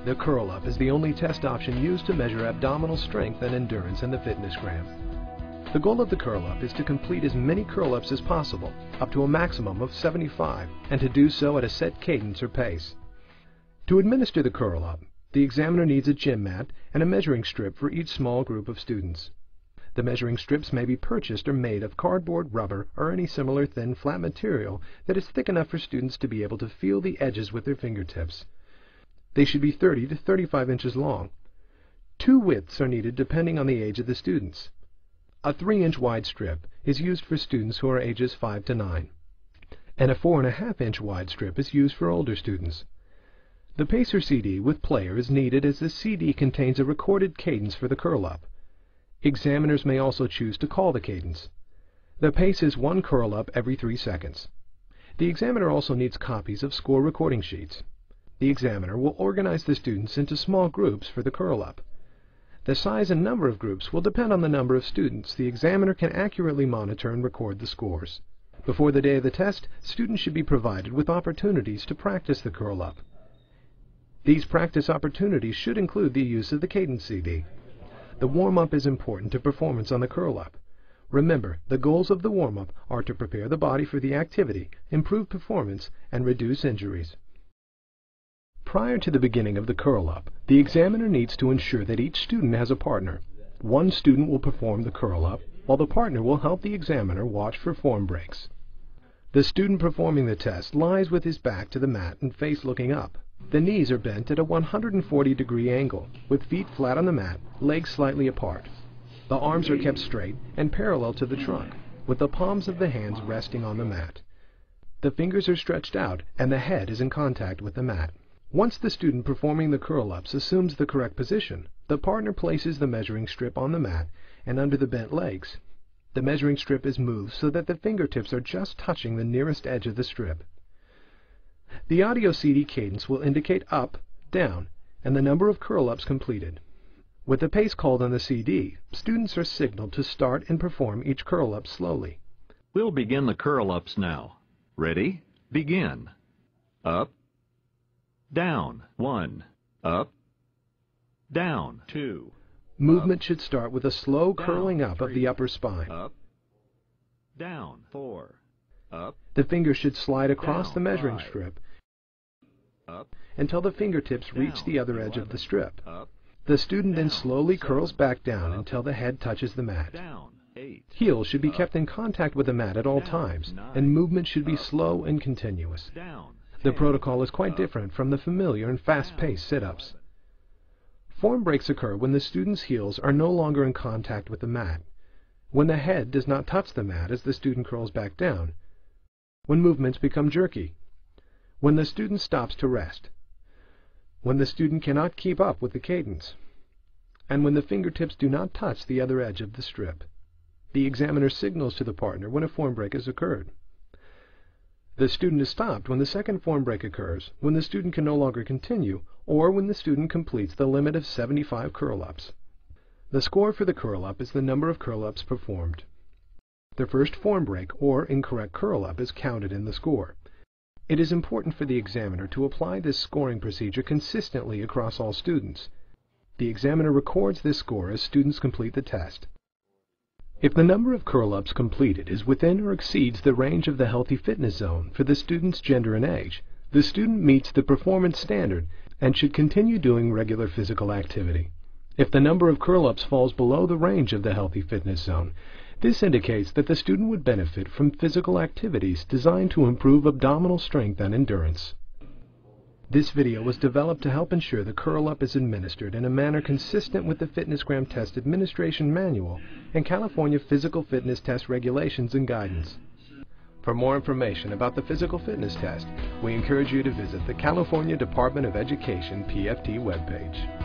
The curl up is the only test option used to measure abdominal strength and endurance in the Fitnessgram. The goal of the curl up is to complete as many curl ups as possible, up to a maximum of 75, and to do so at a set cadence or pace. To administer the curl up, the examiner needs a gym mat and a measuring strip for each small group of students. The measuring strips may be purchased or made of cardboard, rubber, or any similar thin, flat material that is thick enough for students to be able to feel the edges with their fingertips. They should be 30 to 35 inches long. Two widths are needed depending on the age of the students. A 3-inch wide strip is used for students who are ages 5 to 9, and a 4.5-inch wide strip is used for older students. The pacer CD with player is needed as the CD contains a recorded cadence for the curl-up. Examiners may also choose to call the cadence. The pace is 1 curl-up every 3 seconds. The examiner also needs copies of score recording sheets. The examiner will organize the students into small groups for the curl-up. The size and number of groups will depend on the number of students. The examiner can accurately monitor and record the scores. Before the day of the test, students should be provided with opportunities to practice the curl-up. These practice opportunities should include the use of the cadence CD. The warm-up is important to performance on the curl-up. Remember, the goals of the warm-up are to prepare the body for the activity, improve performance, and reduce injuries. Prior to the beginning of the curl-up, the examiner needs to ensure that each student has a partner. One student will perform the curl-up, while the partner will help the examiner watch for form breaks. The student performing the test lies with his back to the mat and face looking up. The knees are bent at a 140-degree angle, with feet flat on the mat, legs slightly apart. The arms are kept straight and parallel to the trunk, with the palms of the hands resting on the mat. The fingers are stretched out and the head is in contact with the mat. Once the student performing the curl-ups assumes the correct position, the partner places the measuring strip on the mat and under the bent legs. The measuring strip is moved so that the fingertips are just touching the nearest edge of the strip. The audio CD cadence will indicate up, down, and the number of curl-ups completed. With the pace called on the CD, students are signaled to start and perform each curl-up slowly. We'll begin the curl-ups now. Ready? Begin. Up, down, 1, up, down, 2. Movement should start with a slow curling up of the upper spine. Up, down, 4, up. The fingers should slide across Down, the measuring 5. strip Up, until the fingertips reach down, the other edge 11, of the strip. up, The student then down, slowly 7, curls back down up, until the head touches the mat. down, 8. Heels should be up, kept in contact with the mat at all down, times, 9, and movement should be up, slow and continuous. down, The 10, protocol is quite up, different from the familiar and fast-paced down, sit-ups. 11. Form breaks occur when the student's heels are no longer in contact with the mat, when the head does not touch the mat as the student curls back down, when movements become jerky, when the student stops to rest, when the student cannot keep up with the cadence, and when the fingertips do not touch the other edge of the strip. The examiner signals to the partner when a form break has occurred. The student is stopped when the second form break occurs, when the student can no longer continue, or when the student completes the limit of 75 curl-ups. The score for the curl-up is the number of curl-ups performed. The first form break or incorrect curl-up is counted in the score. It is important for the examiner to apply this scoring procedure consistently across all students. The examiner records this score as students complete the test. If the number of curl-ups completed is within or exceeds the range of the healthy fitness zone for the student's gender and age, the student meets the performance standard and should continue doing regular physical activity. If the number of curl-ups falls below the range of the healthy fitness zone, this indicates that the student would benefit from physical activities designed to improve abdominal strength and endurance. This video was developed to help ensure the curl-up is administered in a manner consistent with the Fitnessgram Test Administration Manual and California Physical Fitness Test Regulations and Guidance. For more information about the physical fitness test, we encourage you to visit the California Department of Education PFT webpage.